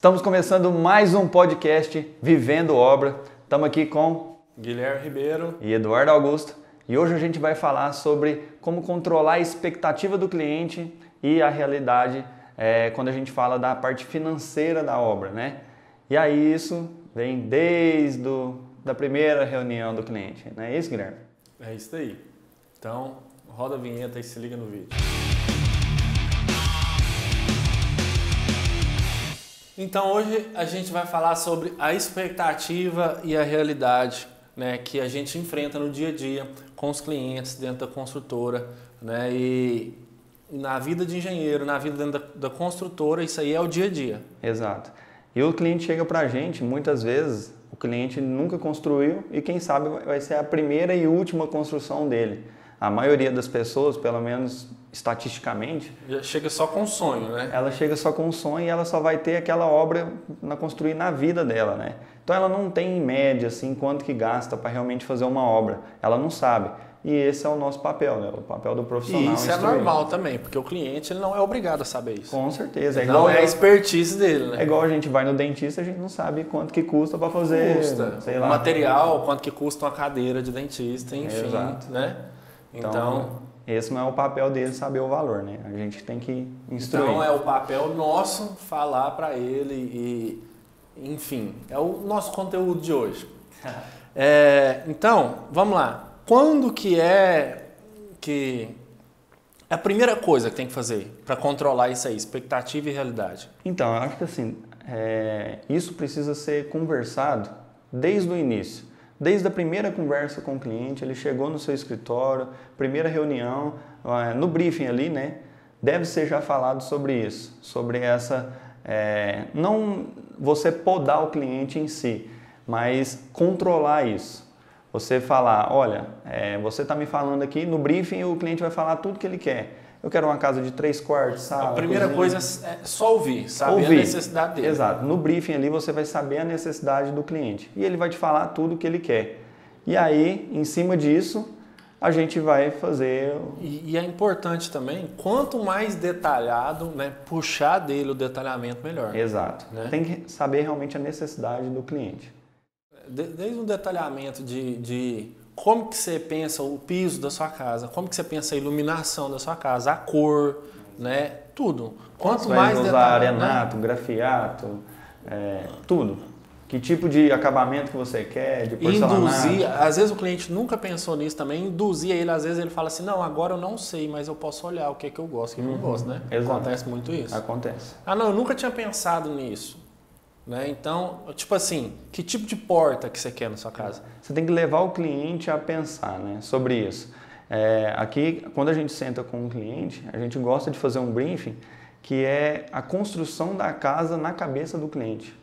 Estamos começando mais um podcast Vivendo Obra. Estamos aqui com Guilherme Ribeiro e Eduardo Augusto. E hoje a gente vai falar sobre como controlar a expectativa do cliente e a realidade quando a gente fala da parte financeira da obra, né? E aí isso vem desde da primeira reunião do cliente, não é isso, Guilherme? É isso aí. Então, roda a vinheta e se liga no vídeo. Então, hoje a gente vai falar sobre a expectativa e a realidade, né, que a gente enfrenta no dia a dia com os clientes dentro da construtora, né, e na vida de engenheiro, na vida dentro da construtora, isso aí é o dia a dia. Exato. E o cliente chega pra gente, muitas vezes, o cliente nunca construiu e quem sabe vai ser a primeira e última construção dele. A maioria das pessoas, pelo menos estatisticamente... Já chega só com um sonho, né? Ela chega só com um sonho e ela só vai ter aquela obra construir na vida dela, né? Então ela não tem em média assim quanto que gasta para realmente fazer uma obra. Ela não sabe. E esse é o nosso papel, né? O papel do profissional. E isso é normal também, porque o cliente ele não é obrigado a saber isso. Com certeza. Não é a expertise dele, né? É igual a gente vai no dentista, a gente não sabe quanto que custa para fazer, sei lá. O material, quanto que custa uma cadeira de dentista, enfim, exato, né? Então, esse não é o papel dele saber o valor, né? A gente tem que instruir. Então é o papel nosso falar para ele e, enfim, é o nosso conteúdo de hoje. Então, vamos lá. Quando que é a primeira coisa que tem que fazer para controlar isso aí, expectativa e realidade? Então, eu acho que assim, isso precisa ser conversado desde o início. Desde a primeira conversa com o cliente, ele chegou no seu escritório, primeira reunião, no briefing ali, né? Deve ser já falado sobre isso, sobre essa, não você podar o cliente em si, mas controlar isso. Você falar, olha, você está me falando aqui, no briefing o cliente vai falar tudo que ele quer. Eu quero uma casa de 3 quartos, sala, a primeira cozinha. Coisa é só ouvir, saber a necessidade dele. Exato. No briefing ali você vai saber a necessidade do cliente e ele vai te falar tudo o que ele quer. E aí, em cima disso, a gente vai fazer... E é importante também, quanto mais detalhado, né, puxar dele o detalhamento, melhor. Exato. Né? Tem que saber realmente a necessidade do cliente. Desde o detalhamento de como que você pensa o piso da sua casa, como que você pensa a iluminação da sua casa, a cor, né? Tudo. Quanto mais usar arenato, grafiato, tudo. Que tipo de acabamento que você quer, de porcelanato. Induzir, às vezes o cliente nunca pensou nisso também, induzir ele, às vezes ele fala assim, não, agora eu não sei, mas eu posso olhar o que é que eu gosto, o que eu não gosto, né? Exato. Acontece muito isso. Acontece. Ah, não, eu nunca tinha pensado nisso. Né? Então, tipo assim, que tipo de porta que você quer na sua casa? Você tem que levar o cliente a pensar, né, sobre isso. Aqui, quando a gente senta com um cliente, a gente gosta de fazer um briefing que é a construção da casa na cabeça do cliente.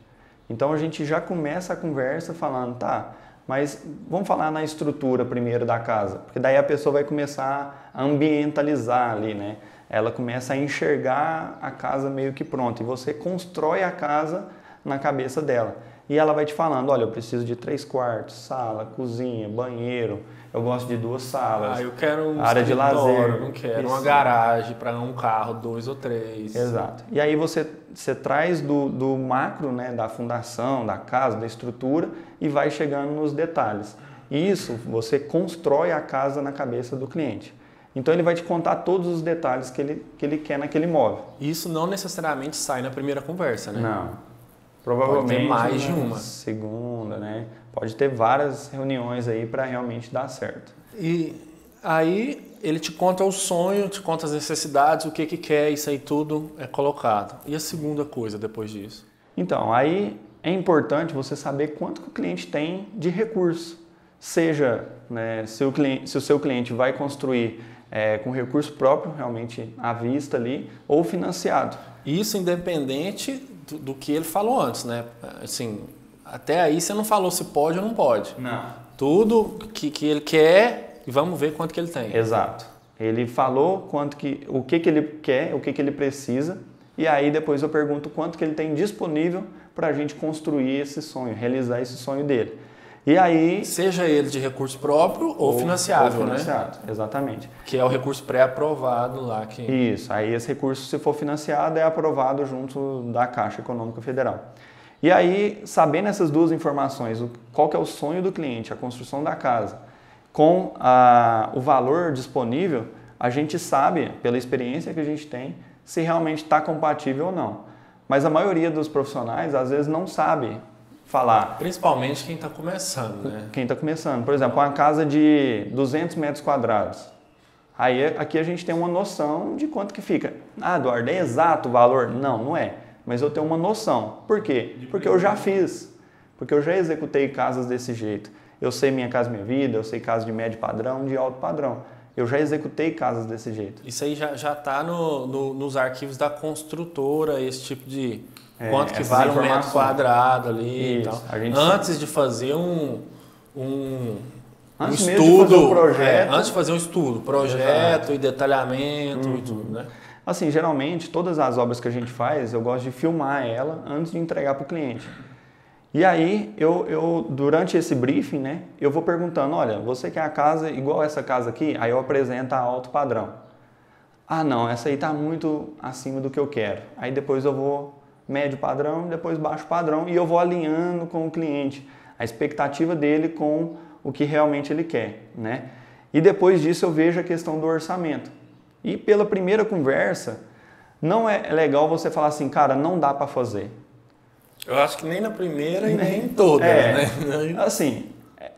Então a gente já começa a conversa falando, tá, mas vamos falar na estrutura primeiro da casa, porque daí a pessoa vai começar a ambientalizar ali, né? Ela começa a enxergar a casa meio que pronta e você constrói a casa na cabeça dela. E ela vai te falando, olha, eu preciso de 3 quartos, sala, cozinha, banheiro, eu gosto de 2 salas, eu quero área de lazer. Não quero uma garagem para um carro, 2 ou 3. Exato. E aí você traz do macro, né, da fundação, da casa, da estrutura e vai chegando nos detalhes. Isso você constrói a casa na cabeça do cliente. Então ele vai te contar todos os detalhes que ele quer naquele imóvel. Isso não necessariamente sai na primeira conversa, né? Não. Provavelmente pode ter mais de uma. Segunda, né? Pode ter várias reuniões aí para realmente dar certo. E aí ele te conta o sonho, te conta as necessidades, o que quer, isso aí tudo é colocado. E a segunda coisa depois disso? Então, aí é importante você saber quanto que o cliente tem de recurso. Seja, né, se o seu cliente vai construir com recurso próprio, realmente à vista ali, ou financiado. Isso independente do que ele falou antes, né? Assim, até aí você não falou se pode ou não pode. Não. Tudo que ele quer e vamos ver quanto que ele tem. Exato. Ele falou o que ele quer, o que ele precisa e aí depois eu pergunto quanto que ele tem disponível para a gente construir esse sonho, realizar esse sonho dele. E aí... Seja ele de recurso próprio ou financiável, ou financiado, né? Exatamente. Que é o recurso pré-aprovado lá. Que... Isso, aí esse recurso, se for financiado, é aprovado junto da Caixa Econômica Federal. E aí, sabendo essas duas informações, qual que é o sonho do cliente, a construção da casa, com o valor disponível, a gente sabe, pela experiência que a gente tem, se realmente está compatível ou não. Mas a maioria dos profissionais, às vezes, não sabe falar. Principalmente quem está começando, né? Quem está começando. Por exemplo, uma casa de 200 metros quadrados. Aí aqui a gente tem uma noção de quanto que fica. Ah, Eduardo, é exato o valor? Não, não é. Mas eu tenho uma noção. Por quê? Porque eu já fiz. Porque eu já executei casas desse jeito. Eu sei Minha Casa Minha Vida, eu sei casa de médio padrão, de alto padrão. Eu já executei casas desse jeito. Isso aí já está nos arquivos da construtora, esse tipo de... Quanto que vale um metro quadrado ali e tal. Antes de fazer um estudo, antes de fazer um estudo, projeto Exato. E detalhamento e tudo, né? Assim, geralmente, todas as obras que a gente faz, eu gosto de filmar ela antes de entregar para o cliente. E aí, eu durante esse briefing, né, eu vou perguntando, olha, você quer a casa igual essa casa aqui? Aí eu apresento a alto padrão. Ah, não, essa aí está muito acima do que eu quero. Aí depois eu vou médio padrão, depois baixo padrão, e eu vou alinhando com o cliente a expectativa dele com o que realmente ele quer, né? E depois disso eu vejo a questão do orçamento. E pela primeira conversa, não é legal você falar assim, cara, não dá para fazer. Eu acho que nem na primeira e nem em todas, né? Assim,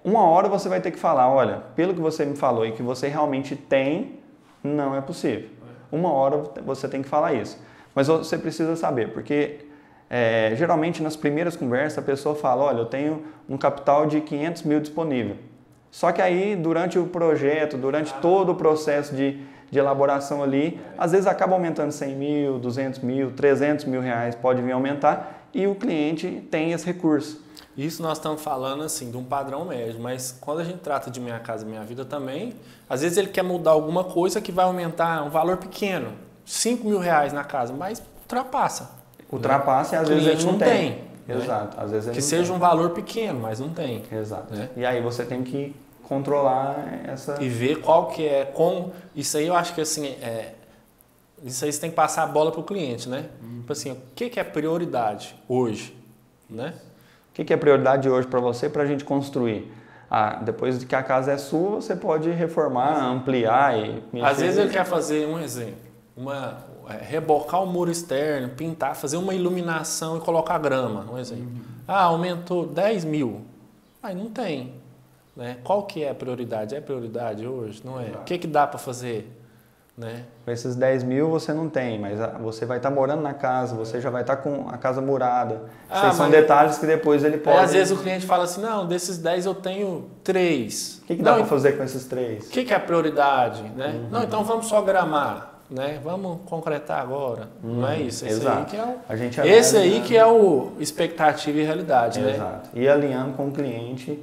uma hora você vai ter que falar, olha, pelo que você me falou e que você realmente tem, não é possível. Uma hora você tem que falar isso. Mas você precisa saber, porque geralmente nas primeiras conversas a pessoa fala, olha, eu tenho um capital de 500 mil disponível. Só que aí, durante o projeto, durante todo o processo de elaboração ali, às vezes acaba aumentando 100 mil, 200 mil, 300 mil reais, pode vir aumentar, e o cliente tem esse recurso. Isso nós estamos falando assim de um padrão médio, mas quando a gente trata de Minha Casa Minha Vida também, às vezes ele quer mudar alguma coisa que vai aumentar um valor pequeno, 5 mil reais na casa, mas ultrapassa. Ultrapassa, né? E às vezes ele não tem. Exato. Né? Às vezes ele que seja um valor pequeno, mas não tem. Exato. Né? E aí você tem que controlar essa... E ver qual que é... Isso aí eu acho que assim... Isso aí você tem que passar a bola para o cliente, né? Tipo assim, o que é prioridade hoje, né? O que é prioridade hoje para você para a gente construir? Depois de que a casa é sua, você pode reformar, ampliar e mexer. Às vezes ele quer fazer um exemplo, rebocar o muro externo, pintar, fazer uma iluminação e colocar grama, um exemplo. Aumentou 10 mil. Aí não tem. Né? Qual que é a prioridade? É prioridade hoje? Não é? O que dá para fazer? Né? Com esses 10 mil você não tem, mas você vai estar morando na casa, você já vai estar com a casa murada. São detalhes que depois ele pode... Às vezes o cliente fala assim, não, desses 10 eu tenho 3. O que dá para fazer com esses 3? O que é a prioridade? Né? Não, então vamos só gramar. Né? Vamos concretar agora. Não é isso. Exato. Esse aí que é o expectativa e realidade. Exato. E alinhando com o cliente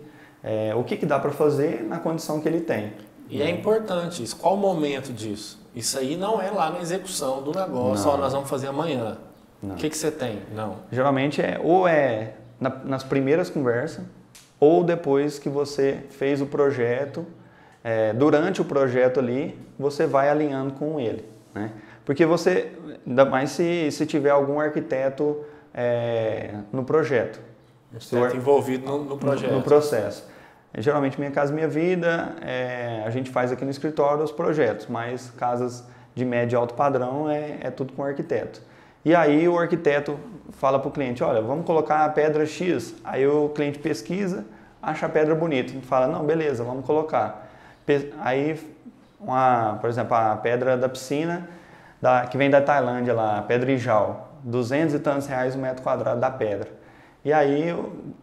o que dá para fazer na condição que ele tem. E é importante isso. Qual o momento disso? Isso aí não é lá na execução do negócio, ó, nós vamos fazer amanhã. Não. O que você tem? Não. Geralmente nas primeiras conversas ou depois que você fez o projeto, durante o projeto ali, você vai alinhando com ele. Né? Porque você, ainda mais se tiver algum arquiteto no projeto. Envolvido no projeto. No processo. Geralmente Minha Casa Minha Vida, a gente faz aqui no escritório os projetos, mas casas de médio e alto padrão é tudo com o arquiteto. E aí o arquiteto fala para o cliente, olha, vamos colocar a pedra X. Aí o cliente pesquisa, acha a pedra bonita. E fala, não, beleza, vamos colocar. Aí, por exemplo, a pedra da piscina, que vem da Tailândia lá, a pedra Ijau, 200 e tantos reais o metro quadrado da pedra. E aí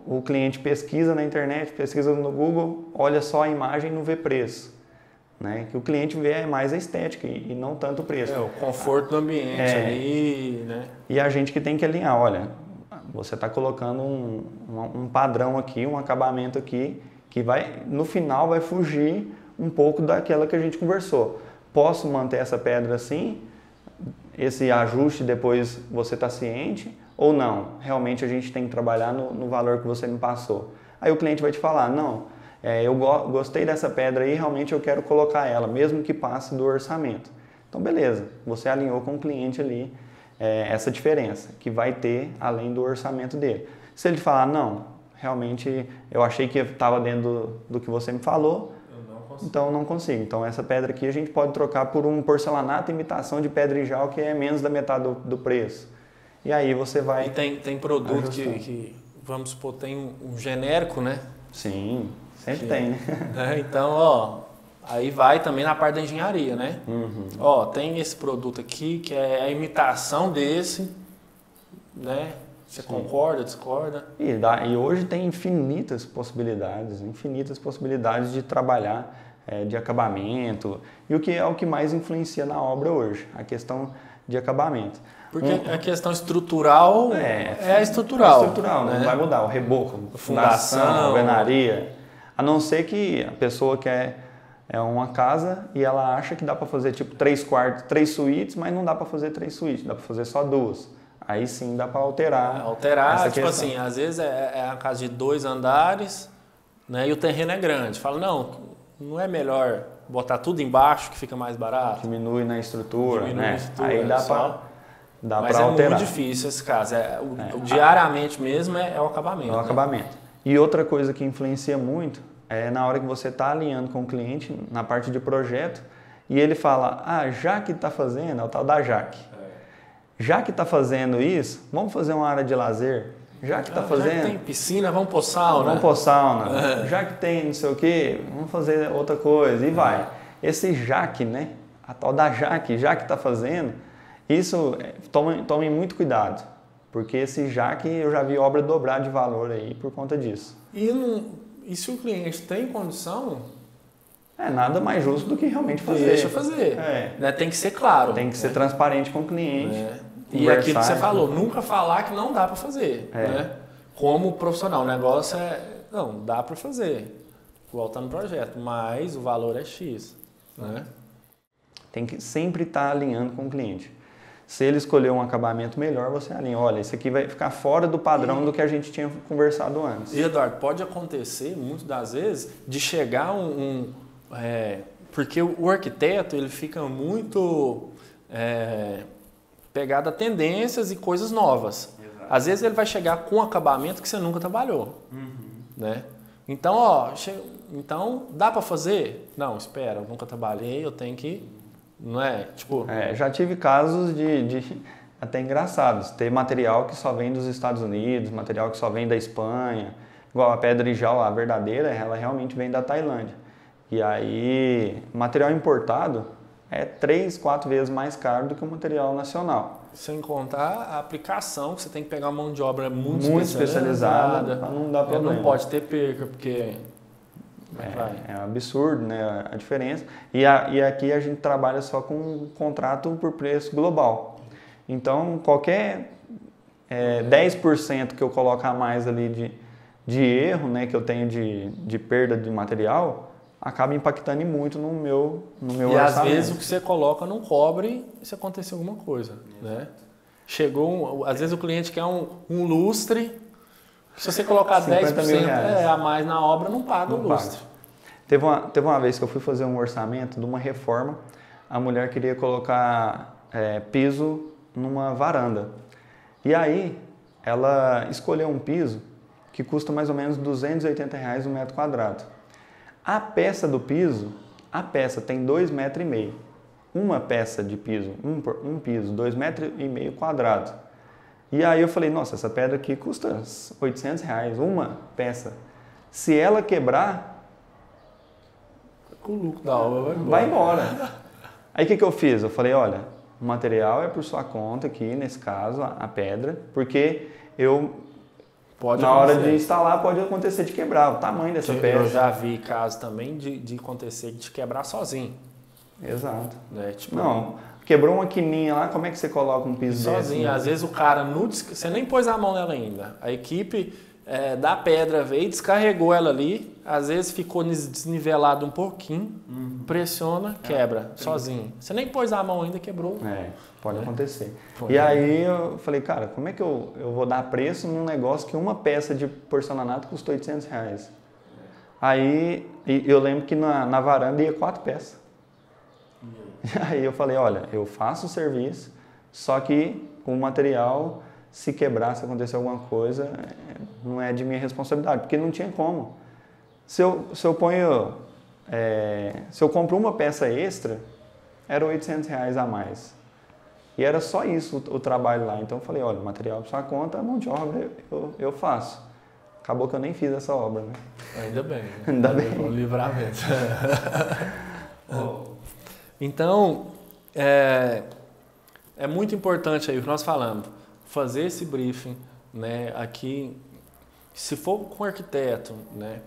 o cliente pesquisa na internet, pesquisa no Google, olha só a imagem e não vê preço. Né? Que o cliente vê mais a estética e não tanto o preço. O conforto do ambiente ali, né? E a gente que tem que alinhar, olha, você está colocando um padrão aqui, um acabamento aqui, que no final vai fugir um pouco daquela que a gente conversou. Posso manter essa pedra assim? Esse ajuste depois você está ciente? Ou não, realmente a gente tem que trabalhar no valor que você me passou. Aí o cliente vai te falar, não, eu gostei dessa pedra aí, realmente eu quero colocar ela, mesmo que passe do orçamento. Então, beleza, você alinhou com o cliente ali essa diferença, que vai ter além do orçamento dele. Se ele falar, não, realmente eu achei que estava dentro do que você me falou, então não consigo. Então essa pedra aqui a gente pode trocar por um porcelanato imitação de pedrijal que é menos da metade do preço. E aí você vai... E tem produto que, vamos supor, tem um genérico, né? Sim, sempre tem, né? Então, ó, aí vai também na parte da engenharia, né? Uhum. Ó, tem esse produto aqui que é a imitação desse, né? Você concorda, discorda? E hoje tem infinitas possibilidades de trabalhar de acabamento. E o que é o que mais influencia na obra hoje? A questão de acabamento. Porque a questão estrutural é estrutural. Né? Não vai mudar. O reboco, fundação, alvenaria. A não ser que a pessoa quer uma casa e ela acha que dá para fazer tipo 3 quartos, 3 suítes, mas não dá para fazer 3 suítes, dá para fazer só 2. Aí sim dá para alterar. Alterar, tipo assim, às vezes é uma casa de 2 andares, né, e o terreno é grande. Fala, não é melhor botar tudo embaixo que fica mais barato? Diminui na estrutura, né? Aí dá para Mas alterar. Muito difícil esse caso. Diariamente mesmo é o acabamento. É o acabamento. E outra coisa que influencia muito é na hora que você está alinhando com o cliente, na parte de projeto, e ele fala, já que está fazendo, é o tal da Jaque. Já que está fazendo isso, vamos fazer uma área de lazer. Já que está fazendo... Já que tem piscina, vamos pôr sauna. Vamos pôr sauna. Já que tem não sei o quê, vamos fazer outra coisa. E vai. Esse Jaque, né? A tal da Jaque, já que está fazendo, isso, tomem muito cuidado. Porque esse Jaque, eu já vi obra dobrar de valor aí por conta disso. E se o cliente tem condição... nada mais justo do que realmente fazer. Deixa fazer. Né? Tem que ser claro. Tem que ser transparente com o cliente. E aquilo que você falou, nunca falar que não dá para fazer. Né? Como profissional, o negócio não, dá para fazer. Igual tá no projeto, mas o valor é X. Né? Tem que sempre estar alinhando com o cliente. Se ele escolher um acabamento melhor, você alinha. Olha, esse aqui vai ficar fora do padrão do que a gente tinha conversado antes. E, Eduardo, pode acontecer, muitas das vezes, de chegar porque o arquiteto ele fica muito pegado a tendências e coisas novas. Exato. Às vezes ele vai chegar com um acabamento que você nunca trabalhou. Né? Então, então dá para fazer? Não, espera, eu nunca trabalhei, eu tenho que... Não é? Tipo... já tive casos de até engraçados. Ter material que só vem dos Estados Unidos, material que só vem da Espanha. Igual a pedrijal, a verdadeira, ela realmente vem da Tailândia. E aí, material importado é 3, 4 vezes mais caro do que o material nacional. Sem contar a aplicação, que você tem que pegar uma mão de obra muito especializada para não dar problema. Não pode ter perca, porque... É um absurdo, né, a diferença. E aqui a gente trabalha só com um contrato por preço global. Então, qualquer 10% que eu colocar mais ali de erro, né, que eu tenho de perda de material, acaba impactando muito no meu orçamento. E às vezes o que você coloca não cobre se acontecer alguma coisa, né? Às vezes o cliente quer um lustre, se você colocar 10% a mais na obra, não paga o lustre. Teve uma vez que eu fui fazer um orçamento de uma reforma, a mulher queria colocar piso numa varanda. E aí ela escolheu um piso que custa mais ou menos R$280 um metro quadrado. A peça do piso, tem 2,5 metros. Uma peça de piso, um piso, 2,5 metros quadrado. E aí eu falei, nossa, essa pedra aqui custa R$800, uma peça. Se ela quebrar, o lucro da obra vai embora. Aí o que eu fiz? Eu falei, olha, o material é por sua conta aqui, nesse caso, a pedra, porque na hora de instalar pode acontecer de quebrar o tamanho dessa pedra. Eu já vi casos também de acontecer de quebrar sozinho. Exato. Né? Tipo, não, quebrou uma quininha lá, como é que você coloca um piso sozinho? desse? Às vezes o cara, você nem pôs a mão nela ainda. A equipe da pedra veio, descarregou ela ali, às vezes ficou desnivelado um pouquinho, pressiona, quebra, sozinho. Você nem pôs a mão ainda, quebrou. Pode acontecer. E aí eu falei, cara, como é que eu vou dar preço num negócio que uma peça de porcelanato custou R$800? Aí eu lembro que na varanda ia 4 peças. E aí eu falei, olha, eu faço o serviço, só que o material, se quebrar, se acontecer alguma coisa, não é de minha responsabilidade, porque não tinha como. Se eu compro uma peça extra, era R$800 a mais. E era só isso o trabalho lá. Então eu falei, olha, material por sua conta, a mão de obra eu faço. Acabou que eu nem fiz essa obra, né? Ainda bem. Né? Ainda bem. Um livramento. Então, é muito importante aí o que nós falamos, fazer esse briefing, né? Aqui, se for com arquiteto, né?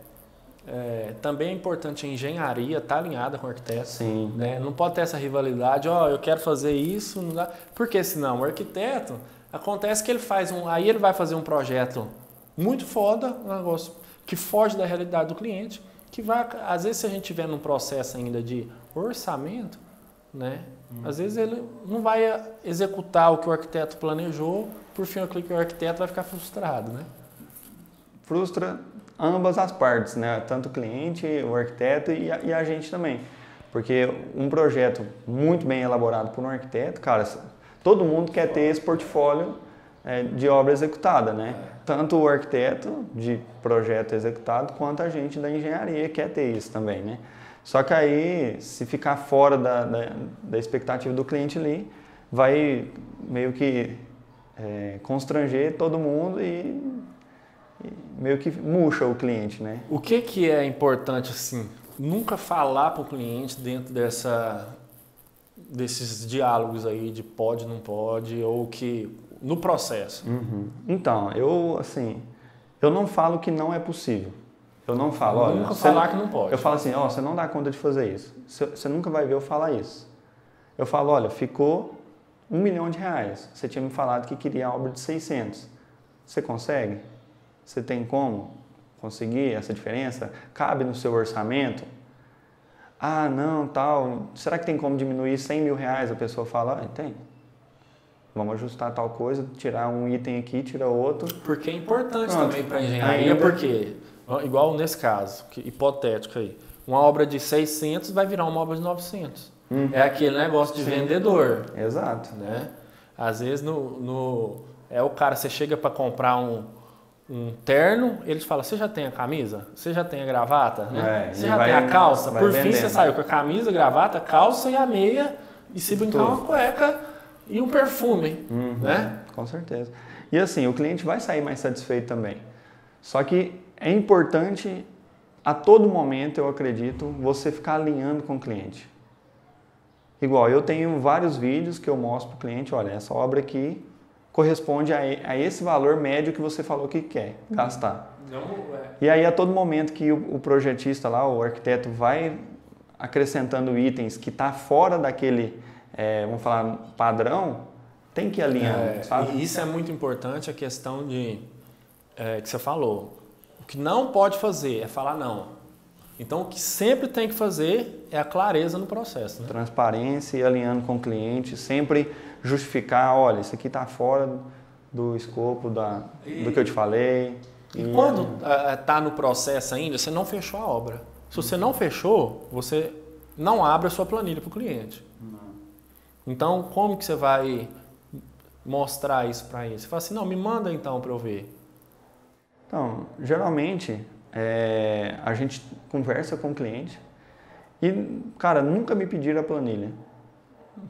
Também é importante a engenharia estar alinhada com o arquiteto. Sim. Né? Não pode ter essa rivalidade, eu quero fazer isso, não dá. Porque senão o arquiteto, acontece que aí ele vai fazer um projeto muito foda, um negócio que foge da realidade do cliente, que vai, às vezes se a gente estiver num processo ainda de orçamento, né? Às vezes ele não vai executar o que o arquiteto planejou, por fim o arquiteto vai ficar frustrado, né? Frustra ambas as partes, né? Tanto o cliente, o arquiteto e a gente também. Porque um projeto muito bem elaborado por um arquiteto, cara, todo mundo quer ter esse portfólio de obra executada, né? Tanto o arquiteto de projeto executado, quanto a gente da engenharia quer ter isso também, né? Só que aí, se ficar fora da expectativa do cliente ali, vai meio que constranger todo mundo e meio que murcha o cliente, né? O que é importante, assim, nunca falar para o cliente dentro desses diálogos aí de pode, não pode, ou que no processo? Então, eu não falo que não é possível. Eu não falo, olha... Nunca falar que não pode. Eu falo assim, você não dá conta de fazer isso. Você nunca vai ver eu falar isso. Eu falo, olha, ficou R$1 milhão. Você tinha me falado que queria a obra de 600. Você consegue? Você tem como conseguir essa diferença? Cabe no seu orçamento? Ah, não, tal. Será que tem como diminuir R$100 mil? A pessoa fala, tem. Vamos ajustar tal coisa, tirar um item aqui, tirar outro. Porque é importante também para a engenharia, porque, igual nesse caso, hipotético aí, uma obra de 600 vai virar uma obra de 900. É aquele negócio de vendedor. Exato. Né? Às vezes o cara, você chega para comprar um terno, ele te fala, você já tem a camisa? Você já tem a gravata? Né? Você já tem a calça? Por fim, você saiu com a camisa, a gravata, a calça e a meia, e se brincar uma cueca e um perfume. Né? Com certeza. E assim, o cliente vai sair mais satisfeito também. Só que é importante, a todo momento, eu acredito, você ficar alinhando com o cliente. Igual, eu tenho vários vídeos que eu mostro para o cliente, olha, essa obra aqui corresponde a esse valor médio que você falou que quer gastar. E aí, a todo momento que o projetista lá, o arquiteto, vai acrescentando itens que está fora daquele, vamos falar, padrão, tem que alinhar, sabe? E isso é muito importante, a questão que você falou. O que não pode fazer é falar não. Então, o que sempre tem que fazer é a clareza no processo. Né? Transparência e alinhando com o cliente, sempre justificar, olha, isso aqui está fora do escopo do que eu te falei. E quando está no processo ainda, você não fechou a obra. Se você não fechou, você não abre a sua planilha para o cliente. Não. Então, como que você vai mostrar isso para ele? Você fala assim, não, me manda então para eu ver. Então, geralmente, a gente conversa com o cliente e, cara, nunca me pediram a planilha.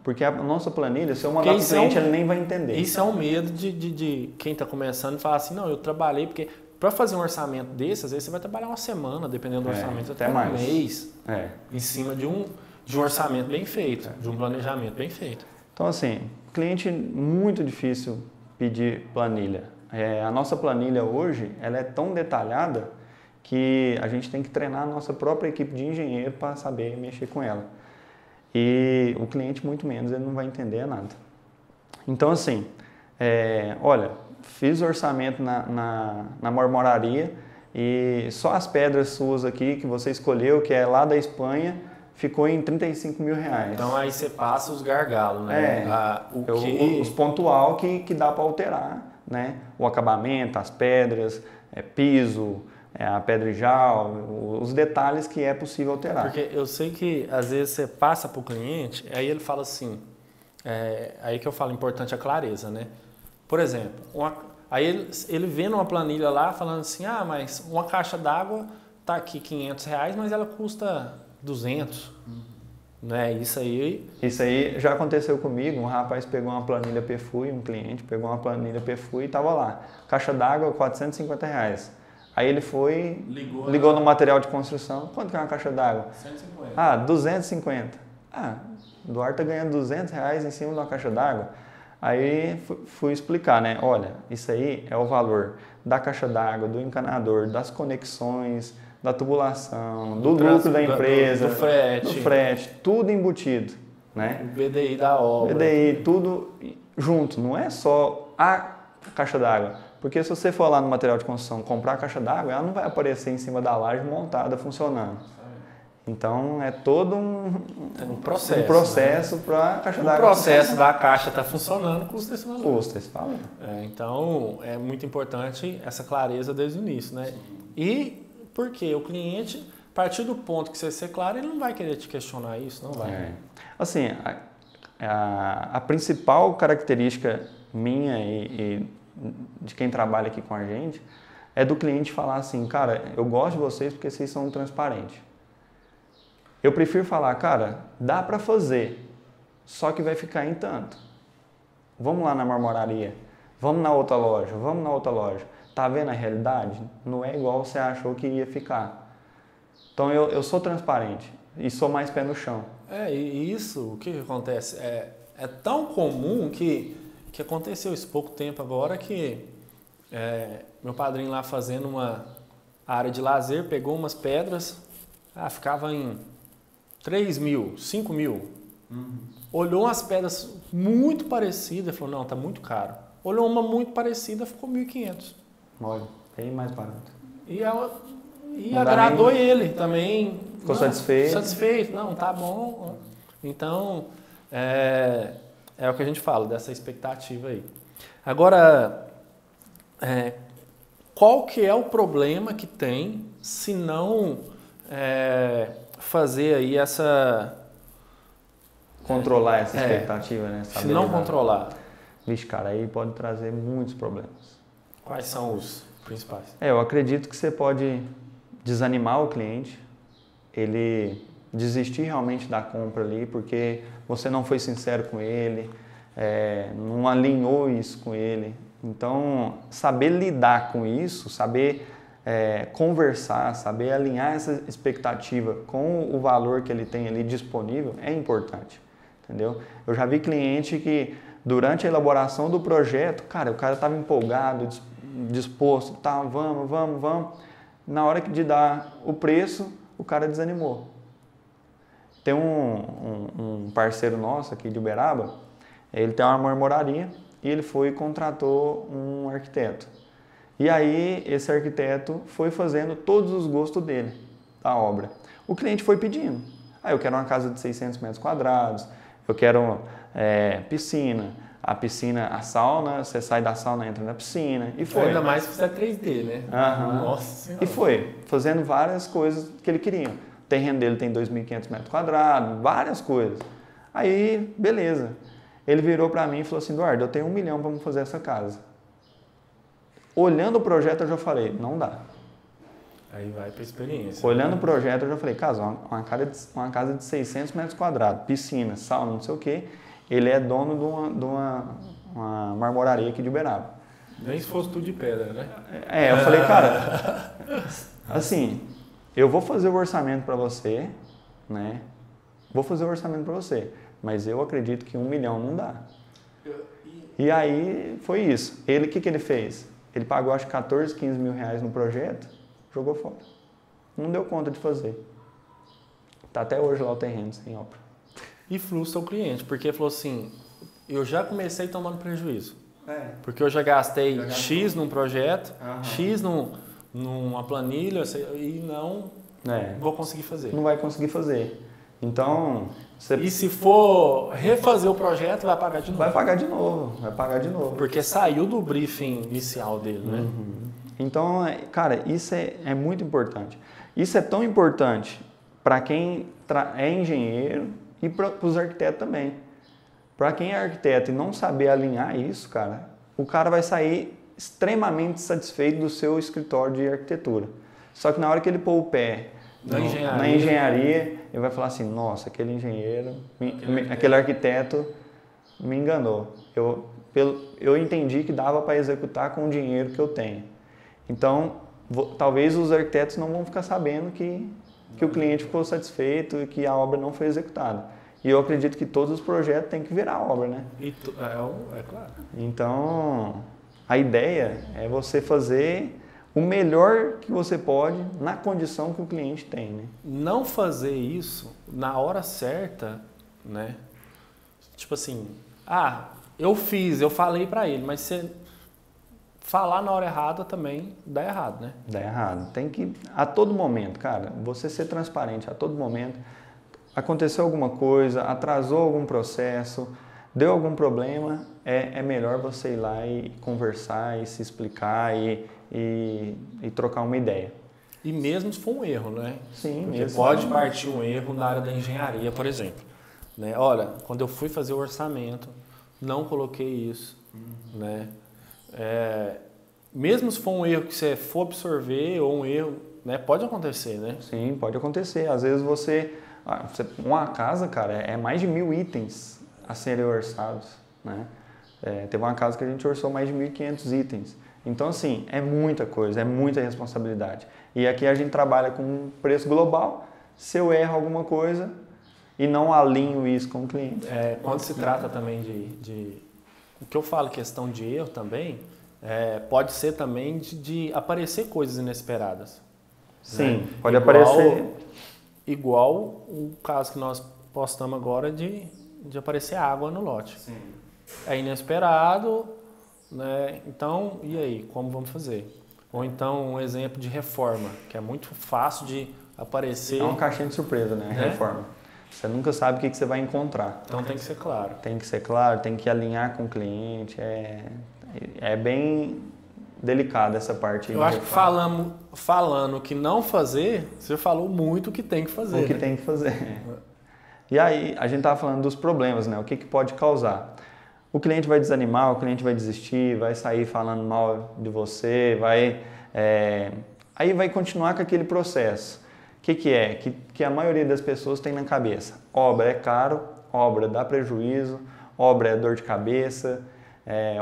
Porque a nossa planilha, se eu mandar para o cliente, ele nem vai entender. Isso é um medo de quem está começando e falar assim, não, eu trabalhei, porque para fazer um orçamento desse, às vezes você vai trabalhar uma semana, dependendo do orçamento, até mais. Um mês, em cima de um orçamento bem feito, de um planejamento bem feito. Então, assim, cliente, muito difícil pedir planilha. A nossa planilha hoje, ela é tão detalhada que a gente tem que treinar a nossa própria equipe de engenheiro para saber mexer com ela. E o cliente, muito menos, ele não vai entender nada. Então, assim, olha, fiz o orçamento na marmoraria e só as pedras suas aqui que você escolheu, que é lá da Espanha, ficou em 35 mil reais. Então aí você passa os gargalos, né? Os pontual que dá para alterar, né? O acabamento, as pedras, piso, a pedrijal, os detalhes que é possível alterar. Porque eu sei que às vezes você passa para o cliente, aí ele fala assim, aí que eu falo importante a clareza, né? Por exemplo, aí ele vê numa planilha lá falando assim, mas uma caixa d'água tá aqui R$500, mas ela custa 200, né? Isso aí já aconteceu comigo. Um rapaz pegou uma planilha PFUI, um cliente pegou uma planilha PFUI e tava lá, caixa d'água R$450. Aí ele foi, ligou no material de construção. Quanto que é uma caixa d'água? 150. 250. O Duarte tá ganhando R$200 em cima de uma caixa d'água. Aí fui explicar, né? Olha, isso aí é o valor da caixa d'água, do encanador, das conexões, da tubulação, do lucro da empresa, do frete, tudo embutido, né? O VDI da obra. VDI, tudo junto, não é só a caixa d'água. Porque se você for lá no material de construção comprar a caixa d'água, ela não vai aparecer em cima da laje montada, funcionando. Então é todo um processo para a caixa d'água. O processo da caixa está funcionando, custa esse valor. Custa esse valor. Então é muito importante essa clareza desde o início, né? E porque o cliente, a partir do ponto que você ser claro, ele não vai querer te questionar isso, não vai. Assim, a principal característica minha e de quem trabalha aqui com a gente é do cliente falar assim, cara, eu gosto de vocês porque vocês são transparentes. Eu prefiro falar, cara, dá para fazer, só que vai ficar em tanto. Vamos lá na marmoraria, vamos na outra loja. Tá vendo a realidade? Não é igual você achou que ia ficar. Então eu sou transparente e sou mais pé no chão. E isso, o que acontece? É tão comum que aconteceu isso pouco tempo agora que meu padrinho lá fazendo uma área de lazer, pegou umas pedras, ficava em 3 mil, 5 mil. Olhou umas pedras muito parecidas e falou, não, tá muito caro. Olhou uma muito parecida, ficou 1.500. Olha, bem mais barato. E agradou ele também. Ficou satisfeito? Satisfeito, não, tá bom. Então, é o que a gente fala, dessa expectativa aí. Agora, qual que é o problema que tem se não fazer aí essa... Controlar essa expectativa, né? Se não controlar. Vixe, cara, aí pode trazer muitos problemas. Quais são os principais? Eu acredito que você pode desanimar o cliente, ele desistir realmente da compra ali, porque você não foi sincero com ele, não alinhou isso com ele. Então, saber lidar com isso, saber conversar, saber alinhar essa expectativa com o valor que ele tem ali disponível é importante, entendeu? Eu já vi cliente que durante a elaboração do projeto, cara, o cara estava empolgado, disposto, tá, vamos. Na hora de dar o preço, o cara desanimou. Tem um parceiro nosso aqui de Uberaba, ele tem uma marmoraria e ele foi e contratou um arquiteto. E aí esse arquiteto foi fazendo todos os gostos dele, da obra. O cliente foi pedindo. Eu quero uma casa de 600 metros quadrados, eu quero piscina. A piscina, a sauna, você sai da sauna, entra na piscina. E foi. Ainda mais que você é 3D, né? Nossa Senhora. E foi, fazendo várias coisas que ele queria. O terreno dele tem 2.500 metros quadrados, várias coisas. Aí, beleza. Ele virou para mim e falou assim, Eduardo, eu tenho 1 milhão para fazer essa casa. Olhando o projeto, eu já falei, não dá. Aí vai para experiência. Olhando o projeto, eu já falei, uma casa de 600 metros quadrados, piscina, sauna, não sei o quê. Ele é dono de uma marmoraria aqui de Uberaba. Nem se fosse tudo de pedra, né? Eu falei, cara, assim, eu vou fazer o orçamento para você, né? Vou fazer o orçamento para você, mas eu acredito que 1 milhão não dá. E aí foi isso. O que ele fez? Ele pagou acho que 14, 15 mil reais no projeto, jogou fora. Não deu conta de fazer. Tá até hoje lá o terreno sem obra. E frustra o cliente, porque falou assim, eu já comecei tomando prejuízo. Porque eu já gastei Já gastou. X num projeto, Aham. X numa planilha e não vou conseguir fazer. Não vai conseguir fazer. Então, você E se for refazer o projeto, vai pagar de novo. vai pagar de novo, vai pagar de novo. Porque saiu do briefing inicial dele, né? Então, cara, isso é muito importante. Isso é tão importante para quem é engenheiro e para os arquitetos também. Para quem é arquiteto e não saber alinhar isso, cara, o cara vai sair extremamente satisfeito do seu escritório de arquitetura. Só que na hora que ele pôr o pé na engenharia, ele vai falar assim, nossa, aquele engenheiro, aquele arquiteto me enganou. Eu entendi que dava para executar com o dinheiro que eu tenho. Então, talvez os arquitetos não vão ficar sabendo que o cliente ficou satisfeito e que a obra não foi executada. E eu acredito que todos os projetos têm que virar obra, né? É claro. Então, a ideia é você fazer o melhor que você pode na condição que o cliente tem, né? Não fazer isso na hora certa, né? Tipo assim, eu falei pra ele, mas você falar na hora errada também dá errado, né? Dá errado. Tem que, a todo momento, cara, você ser transparente a todo momento. Aconteceu alguma coisa, atrasou algum processo, deu algum problema, é melhor você ir lá e conversar e se explicar e trocar uma ideia. E mesmo se for um erro, né? Sim, Porque mesmo. pode partir um erro na área da engenharia, por exemplo. Né? Olha, quando eu fui fazer o orçamento, não coloquei isso, né? Mesmo se for um erro que você for absorver ou um erro, né? Pode acontecer, né? Sim, pode acontecer. Às vezes uma casa, cara, é mais de 1000 itens a serem orçados, né? Teve uma casa que a gente orçou mais de 1.500 itens. Então, assim, é muita coisa, é muita responsabilidade. E aqui a gente trabalha com preço global. Se eu erro alguma coisa e não alinho isso com o cliente. Quando se trata também o que eu falo, questão de erro também, pode ser também de aparecer coisas inesperadas. Sim, né? pode aparecer. Igual o caso que nós postamos agora de aparecer água no lote. Sim. É inesperado, né? Então, e aí, como vamos fazer? Ou então um exemplo de reforma, que é muito fácil de aparecer. É uma caixinha de surpresa, né? Reforma. Você nunca sabe o que você vai encontrar. Então tem que ser claro. Tem que ser claro, tem que alinhar com o cliente. É bem delicado essa parte. Eu acho que falando o que não fazer, você falou muito o que tem que fazer. O que tem que fazer. E aí, a gente estava falando dos problemas, né? O que pode causar. O cliente vai desanimar, o cliente vai desistir, vai sair falando mal de você, aí vai continuar com aquele processo. O que é? Que a maioria das pessoas tem na cabeça. Obra é caro, obra dá prejuízo, obra é dor de cabeça,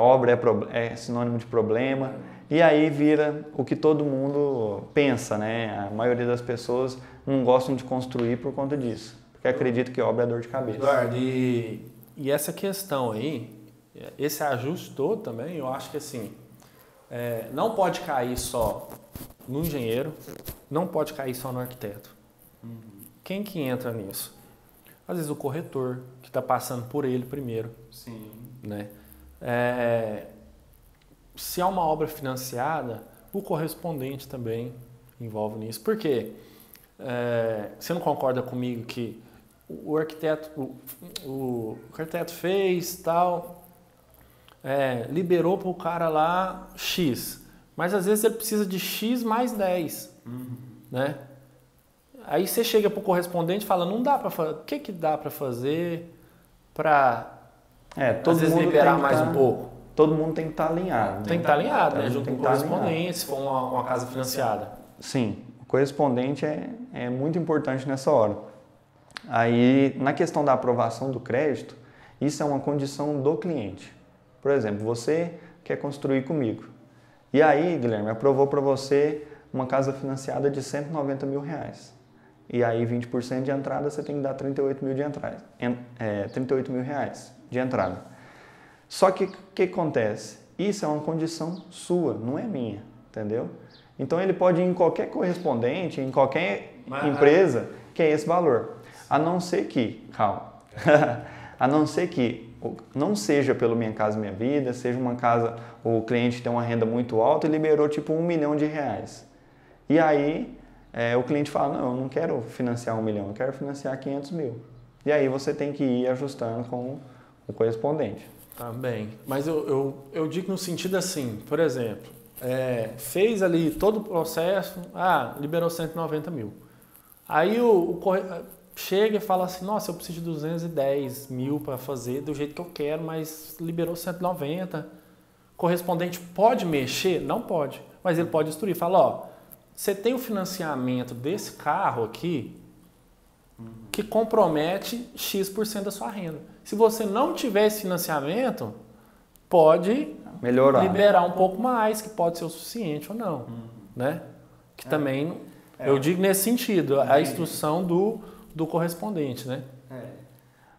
obra é sinônimo de problema. E aí vira o que todo mundo pensa, né? A maioria das pessoas não gostam de construir por conta disso, porque acredita que obra é dor de cabeça. Eduardo, e essa questão aí, esse ajuste todo também, eu acho que assim, não pode cair só no engenheiro, não pode cair só no arquiteto. Quem que entra nisso? Às vezes o corretor, que está passando por ele primeiro. Sim. Né? Se há uma obra financiada, o correspondente também envolve nisso. Por quê? Você não concorda comigo que o arquiteto fez tal, liberou para o cara lá X, mas às vezes ele precisa de X mais 10, né? Aí você chega para o correspondente e fala, não dá para fazer, o que dá para fazer para às vezes liberar mais um pouco? Todo mundo tem que estar alinhado. Tem que estar alinhado, né? Junto com o correspondente, se for uma casa financiada. Sim, o correspondente é muito importante nessa hora. Aí, na questão da aprovação do crédito, isso é uma condição do cliente. Por exemplo, você quer construir comigo. E aí, Guilherme, aprovou para você uma casa financiada de R$190 mil. E aí, 20% de entrada, você tem que dar 38 mil de entrada. 38 mil reais de entrada. Só que o que acontece? Isso é uma condição sua, não é minha, entendeu? Então ele pode ir em qualquer correspondente, em qualquer empresa, que é esse valor. A não ser que, calma, a não ser que não seja pelo Minha Casa Minha Vida, seja uma casa, o cliente tem uma renda muito alta e liberou tipo R$1 milhão. E aí o cliente fala, não, eu não quero financiar 1 milhão, eu quero financiar 500 mil. E aí você tem que ir ajustando com o correspondente. Tá bem, mas eu digo no sentido assim, por exemplo, fez ali todo o processo, liberou 190 mil. Aí o chega e fala assim, nossa, eu preciso de 210 mil para fazer do jeito que eu quero, mas liberou 190. Correspondente pode mexer? Não pode, mas ele pode instruir. Fala, ó, você tem o financiamento desse carro aqui que compromete X% da sua renda. Se você não tiver esse financiamento, pode melhorar, liberar um pouco mais, que pode ser o suficiente ou não, né? Que também, eu digo nesse sentido, a instrução do correspondente, né?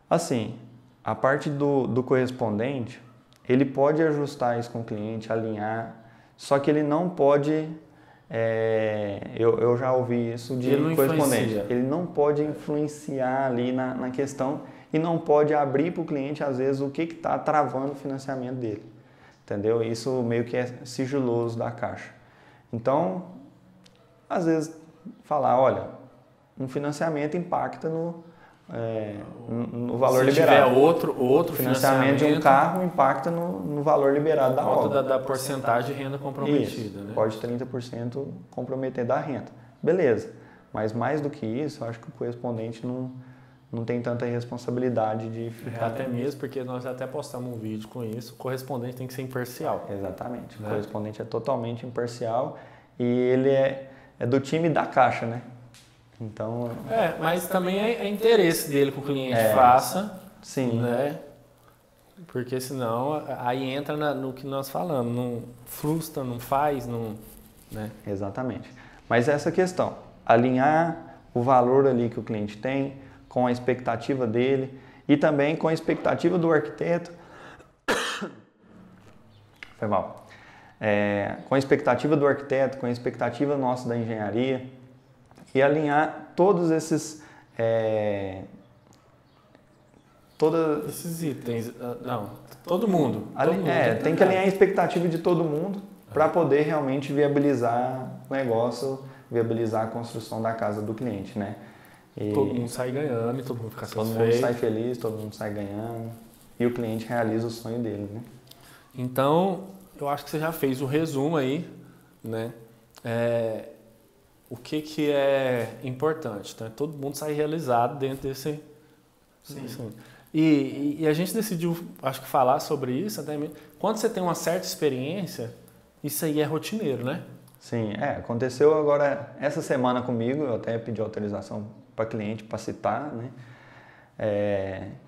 Assim, a parte do correspondente, ele pode ajustar isso com o cliente, alinhar, só que ele não pode, eu já ouvi isso de correspondente, ele não pode influenciar ali na questão e não pode abrir para o cliente, às vezes, o que está travando o financiamento dele, entendeu? Isso meio que é sigiloso da Caixa. Então, às vezes, falar, olha, um financiamento impacta no valor liberado. Se tiver outro financiamento de um carro impacta no valor liberado da obra. Da porcentagem de renda comprometida. Isso, né? Pode 30% comprometer da renda. Beleza, mas mais do que isso, eu acho que o correspondente não tem tanta responsabilidade de ficar... Até mesmo porque nós até postamos um vídeo com isso, o correspondente tem que ser imparcial. Exatamente, o correspondente é totalmente imparcial e ele é do time da Caixa, né? Então... mas também é interesse dele que o cliente faça. Sim. Né? Porque senão aí entra no que nós falamos, não frustra, não faz, não... Né? Exatamente. Mas essa questão, alinhar o valor ali que o cliente tem com a expectativa dele e também com a expectativa do arquiteto. Foi mal. Com a expectativa do arquiteto, com a expectativa nossa da engenharia e alinhar todos esses... esses itens, não, todo mundo. Tem que alinhar a expectativa de todo mundo para poder realmente viabilizar o negócio, viabilizar a construção da casa do cliente, né? E todo mundo sai ganhando e todo mundo fica satisfeito. Todo mundo sai feliz, todo mundo sai ganhando e o cliente realiza o sonho dele, né? Então, eu acho que você já fez o resumo aí, né? O que é importante, né? Todo mundo sai realizado dentro desse... Sim. E a gente decidiu, acho que falar sobre isso até mesmo. Quando você tem uma certa experiência, isso aí é rotineiro, né? Sim, aconteceu agora essa semana comigo, eu até pedi autorização para cliente para citar, né?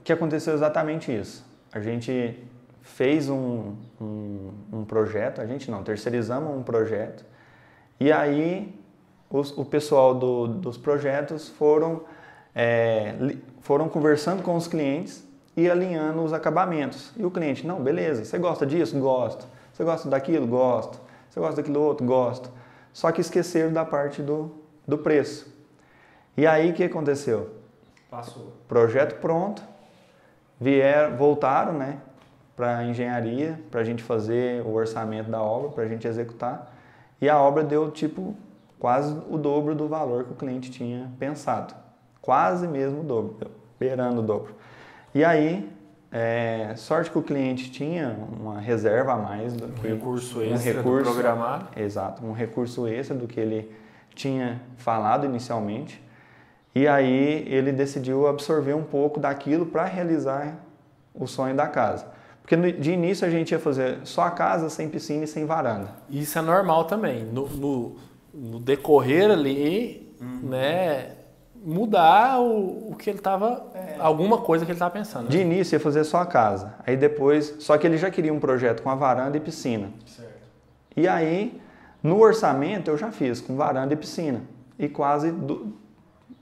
Que aconteceu exatamente isso. A gente fez um projeto, terceirizamos um projeto e aí o pessoal dos projetos foram conversando com os clientes e alinhando os acabamentos. E o cliente, não, beleza, você gosta disso? Gosto. Você gosta daquilo? Gosto. Você gosta daquilo outro? Gosto. Só que esqueceram da parte do preço. E aí o que aconteceu? Passou. Projeto pronto, voltaram, né, para a engenharia, para a gente fazer o orçamento da obra, para a gente executar. E a obra deu quase o dobro do valor que o cliente tinha pensado. Quase mesmo o dobro, beirando o dobro. E aí, sorte que o cliente tinha uma reserva a mais do que... recurso extra do programado. Exato, um recurso extra do que ele tinha falado inicialmente. E aí ele decidiu absorver um pouco daquilo para realizar o sonho da casa. Porque de início a gente ia fazer só a casa, sem piscina e sem varanda. Isso é normal também. No decorrer ali, né, mudar o que ele estava... alguma coisa que ele estava pensando. De início ia fazer só a casa. Aí depois... Só que ele já queria um projeto com a varanda e piscina. Certo. E aí, no orçamento, eu já fiz com varanda e piscina. E quase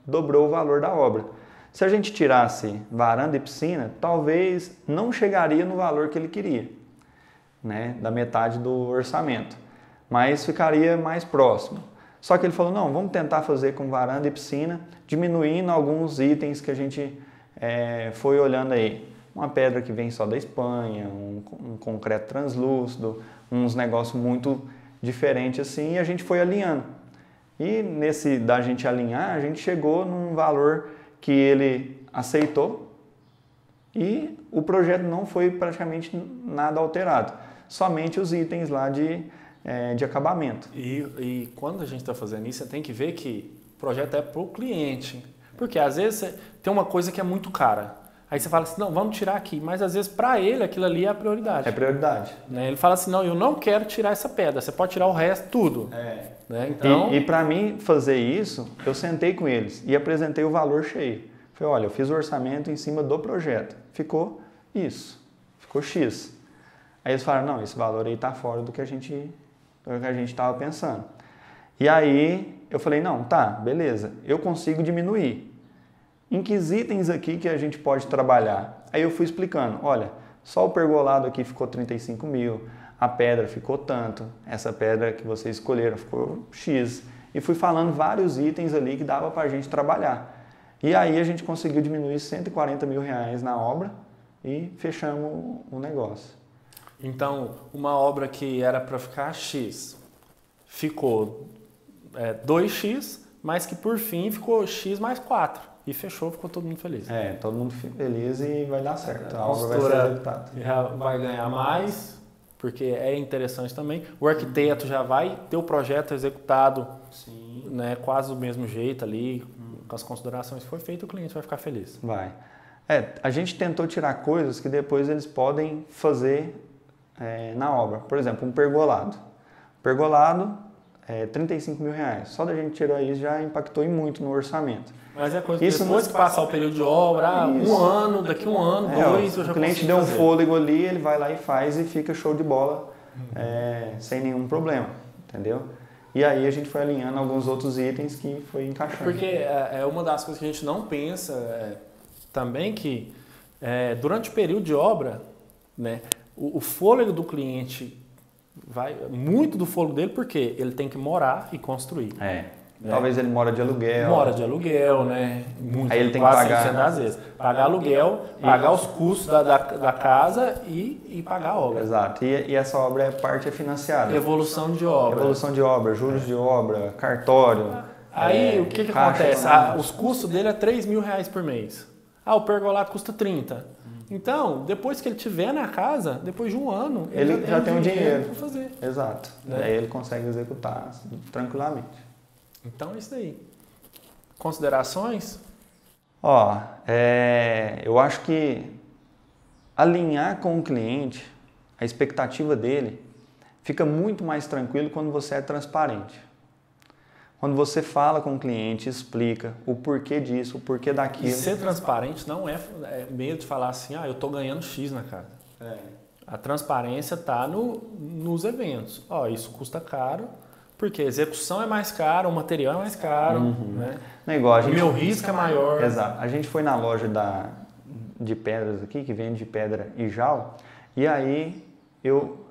dobrou o valor da obra. Se a gente tirasse varanda e piscina, talvez não chegaria no valor que ele queria, né? Da metade do orçamento. Mas ficaria mais próximo. Só que ele falou, não, vamos tentar fazer com varanda e piscina, diminuindo alguns itens que a gente foi olhando aí. uma pedra que vem só da Espanha, um concreto translúcido, uns negócios muito diferentes assim, e a gente foi alinhando. E nesse da gente alinhar, a gente chegou num valor que ele aceitou e o projeto não foi praticamente nada alterado, somente os itens lá de acabamento. E quando a gente está fazendo isso, você tem que ver que o projeto é para o cliente. Porque às vezes tem uma coisa que é muito cara. Aí você fala assim, não, vamos tirar aqui. Mas às vezes para ele aquilo ali é a prioridade. É prioridade. Né? Ele fala assim, não, eu não quero tirar essa pedra. Você pode tirar o resto, tudo. Né? Então... E para mim fazer isso, eu sentei com eles e apresentei o valor cheio. Falei, olha, eu fiz o orçamento em cima do projeto. Ficou isso. Ficou X. Aí eles falaram, não, esse valor aí está fora do que a gente estava pensando. E aí eu falei, não, tá, beleza, eu consigo diminuir. Em que itens aqui que a gente pode trabalhar? Aí eu fui explicando, olha, só o pergolado aqui ficou 35 mil, a pedra ficou tanto, essa pedra que vocês escolheram ficou X. E fui falando vários itens ali que dava para a gente trabalhar. E aí a gente conseguiu diminuir 140 mil reais na obra e fechamos o negócio. Então, uma obra que era para ficar X, ficou 2X, mas que por fim ficou X mais 4. E fechou, ficou todo mundo feliz. Todo mundo feliz e vai dar certo. A obra vai ser executada. Já vai ganhar mais, porque é interessante também. O arquiteto já vai ter o projeto executado, né, quase do mesmo jeito ali, com as considerações que foi feito, o cliente vai ficar feliz. Vai. A gente tentou tirar coisas que depois eles podem fazer na obra. Por exemplo, um pergolado. Pergolado, 35 mil reais. Só da gente tirar isso já impactou muito no orçamento. Mas é coisa que depois que passar o período de obra, um ano, daqui um ano, dois, eu já consigo fazer. O cliente deu um fôlego ali, ele vai lá e faz e fica show de bola, sem nenhum problema, entendeu? E aí a gente foi alinhando alguns outros itens que foi encaixando. Porque é uma das coisas que a gente não pensa também que durante o período de obra, né, o fôlego do cliente vai muito do fôlego dele porque ele tem que morar e construir. Talvez ele mora de aluguel. Mora de aluguel, né? Muito, aí ele tem que pagar. Às vezes. Pagar aluguel, pagar os custos da casa e pagar a obra. Exato. E essa obra é financiada. Evolução de obra. Evolução de obra, juros de obra, cartório. Aí o que acontece? Os custos dele é 3 mil reais por mês. O pergolado custa 30. Então, depois que ele estiver na casa, depois de um ano, ele já tem o dinheiro para fazer. Exato. Aí ele consegue executar tranquilamente. Então é isso daí. Considerações? Eu acho que alinhar com o cliente, a expectativa dele, fica muito mais tranquilo quando você é transparente. Quando você fala com o cliente, explica o porquê disso, o porquê daquilo. E ser transparente não é medo de falar assim, eu estou ganhando X na casa. A transparência está nos eventos. Isso custa caro, porque a execução é mais cara, o material é mais caro. Né? Não é igual, o meu risco é maior. Exato. A gente foi na loja de pedras aqui, que vende pedra e jal, e aí eu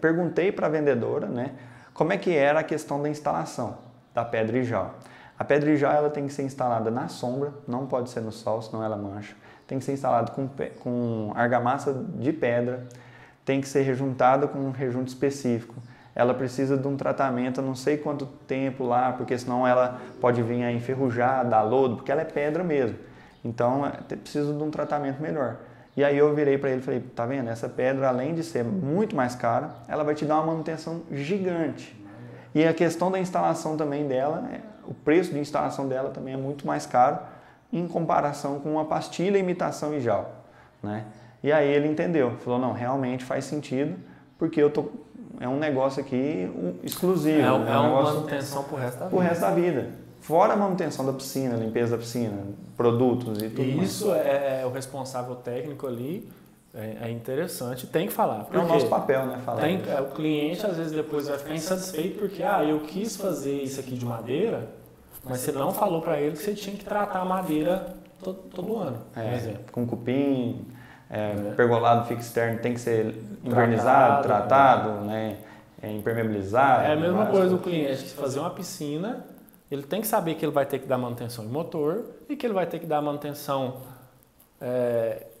perguntei para a vendedora, né, como é que era a questão da instalação da pedra e jal. A pedra e jal ela tem que ser instalada na sombra, não pode ser no sol, senão ela mancha. Tem que ser instalado com argamassa de pedra, tem que ser rejuntada com um rejunte específico. Ela precisa de um tratamento, não sei quanto tempo lá, porque senão ela pode vir a enferrujar, dar lodo, porque ela é pedra mesmo. Então, precisa de um tratamento melhor. E aí eu virei para ele e falei, tá vendo? Essa pedra, além de ser muito mais cara, ela vai te dar uma manutenção gigante. E a questão da instalação também dela, o preço de instalação dela também é muito mais caro em comparação com uma pastilha, imitação e jal, né? E aí ele entendeu, falou, não, realmente faz sentido, porque é um negócio aqui exclusivo. É uma manutenção pro resto da vida. Pro resto da vida. Fora a manutenção da piscina, limpeza da piscina, produtos e tudo mais. Isso é o responsável técnico ali, é interessante, tem que falar. É o nosso papel, né? Falar o cliente às vezes depois vai ficar insatisfeito porque, eu quis fazer isso aqui de madeira, mas você não falou para ele que você tinha que tratar a madeira todo ano, por exemplo. Com cupim, pergolado fixo externo tem que ser invernizado, tratado, né? Impermeabilizado. É a mesma coisa o cliente que fazer uma piscina, ele tem que saber que ele vai ter que dar manutenção em motor e que ele vai ter que dar manutenção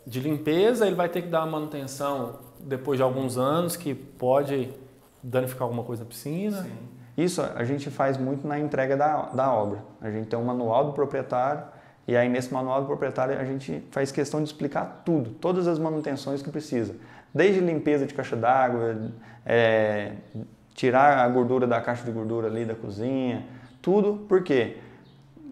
de limpeza, ele vai ter que dar uma manutenção depois de alguns anos, que pode danificar alguma coisa na piscina. Sim. Isso a gente faz muito na entrega da obra. A gente tem um manual do proprietário e aí nesse manual do proprietário a gente faz questão de explicar tudo, todas as manutenções que precisa. Desde limpeza de caixa d'água, tirar a gordura da caixa de gordura ali da cozinha, tudo, porque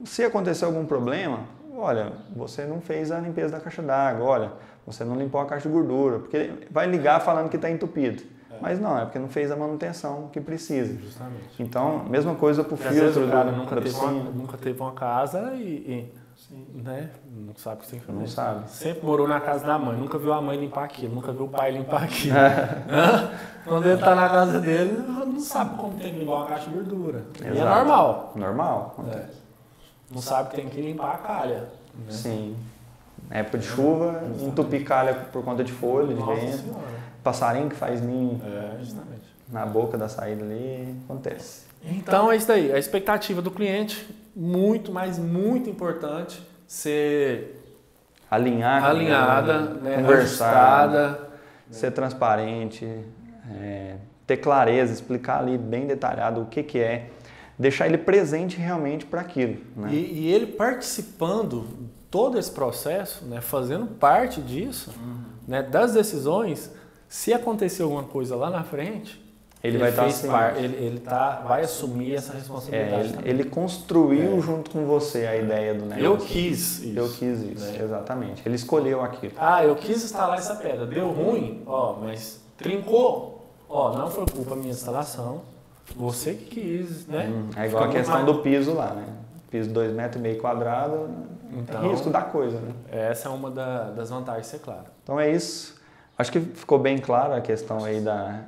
se acontecer algum problema, olha, você não fez a limpeza da caixa d'água, olha, você não limpou a caixa de gordura, porque vai ligar falando que está entupido. Mas não, é porque não fez a manutenção que precisa. Justamente. Então, mesma coisa para o filtro o cara da nunca teve uma casa né, não sabe o que tem que fazer. Não sabe. Sempre morou na casa da mãe, nunca viu a mãe limpar aquilo, nunca viu o pai limpar aquilo. Quando ele está na casa dele, não sabe como tem que limpar uma caixa de gordura. Exato. E é normal. Normal. Não sabe que tem que limpar a calha. Né? Sim. Na época de chuva, entupir calha por conta de folha, de vento. Senhora. Passarinho que faz ninho Justamente. na boca da saída ali, acontece. Então é isso daí, a expectativa do cliente, muito, mas muito importante, ser alinhada, né, conversada, ser transparente, ter clareza, explicar ali bem detalhado o que é, deixar ele presente realmente para aquilo. Né? E ele participando todo esse processo, né, fazendo parte disso, né, das decisões. Se acontecer alguma coisa lá na frente, ele vai assumir essa responsabilidade. Ele construiu junto com você a ideia do negócio. Eu quis isso. Eu quis isso, exatamente. Ele escolheu aquilo. Eu quis instalar essa pedra. Deu ruim, mas trincou. Não foi culpa minha instalação. Você que quis, né? É igual a questão do piso lá, né? Piso 2,5 metros quadrado, então, risco da coisa, né? Essa é uma das vantagens de ser claro. Então é isso. Acho que ficou bem claro a questão aí da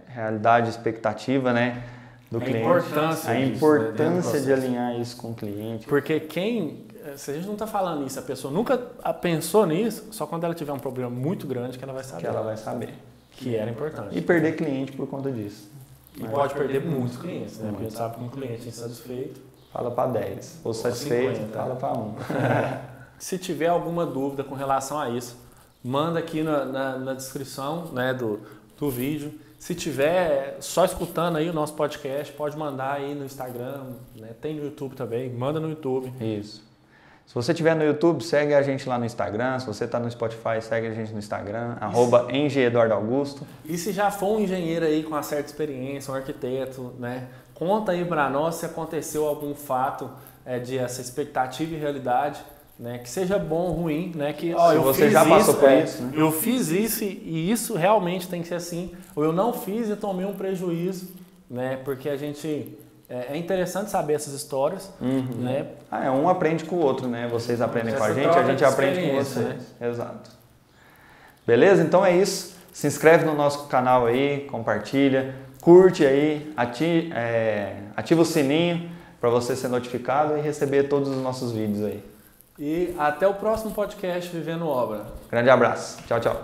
realidade expectativa, né, do cliente. A importância de alinhar isso com o cliente. Porque se a gente não está falando isso, a pessoa nunca pensou nisso, só quando ela tiver um problema muito grande que ela vai saber. Que ela vai saber. Que era importante. E perder cliente por conta disso. E pode perder muitos clientes, né? Porque a gente sabe que um cliente insatisfeito fala para 10. Ou satisfeito, 50, fala para 1. Se tiver alguma dúvida com relação a isso, manda aqui na descrição, né, do vídeo. Se tiver só escutando aí o nosso podcast, pode mandar aí no Instagram, né? Tem no YouTube também, manda no YouTube. Isso. Se você estiver no YouTube, segue a gente lá no Instagram. Se você está no Spotify, segue a gente no Instagram, @engeeduardoaugusto. E se já for um engenheiro aí com uma certa experiência, um arquiteto, né? Conta aí para nós se aconteceu algum fato de essa expectativa e realidade, né? Que seja bom ou ruim, né? Que você já passou por isso, né? Eu fiz isso e isso realmente tem que ser assim. Ou eu não fiz e tomei um prejuízo, né? Porque a gente é interessante saber essas histórias, né? Um aprende com o outro, né? Vocês aprendem com a gente aprende com vocês. Né? Exato. Beleza? Então é isso. Se inscreve no nosso canal aí, compartilha, curte aí, ativa o sininho para você ser notificado e receber todos os nossos vídeos aí. E até o próximo podcast Vivendo Obra. Grande abraço. Tchau, tchau.